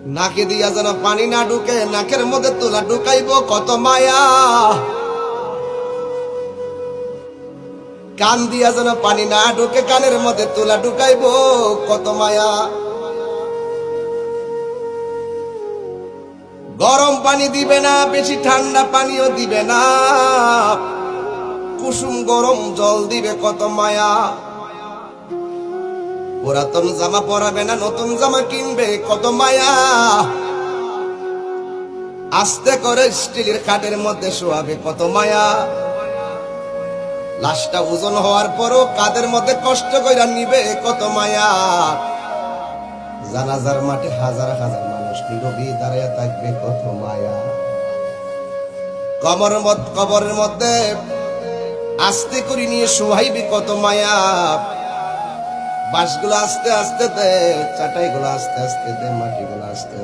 নাকে দিয়া যেন পানি না ঢুকে, নাকের মধ্যে তুলা ঢুকাইব কত মায়া। কান দিয়া যেন পানি না ঢুকে, কানের মধ্যে তুলা ঢুকাইব কত মায়া। গরম পানি দিবে না, বেশি ঠান্ডা পানিও দিবে না, কুসুম গরম জল দিবে কত মায়া। পুরাতন জামা পরাবে না, নতুন জামা কিনবে কত মায়া। আস্তে করে স্টিলের খাটের মধ্যে শোয়াবে কত মায়া। লাশটা ওজন হওয়ার পরও কাদের মধ্যে কষ্ট কইরা নিবে কত মায়া। জানাজার মাঠে হাজার হাজার মানুষ নীরবে দাঁড়াইয়া থাকবে কত মায়া। কবরের মধ্যে আস্তে করে নিয়ে শোয়াইবে কত মায়া। বাঁশগুলো আস্তে আস্তে দে, চাটাইগুলো আস্তে আস্তে দে, মাটিগুলো আস্তে আস্তে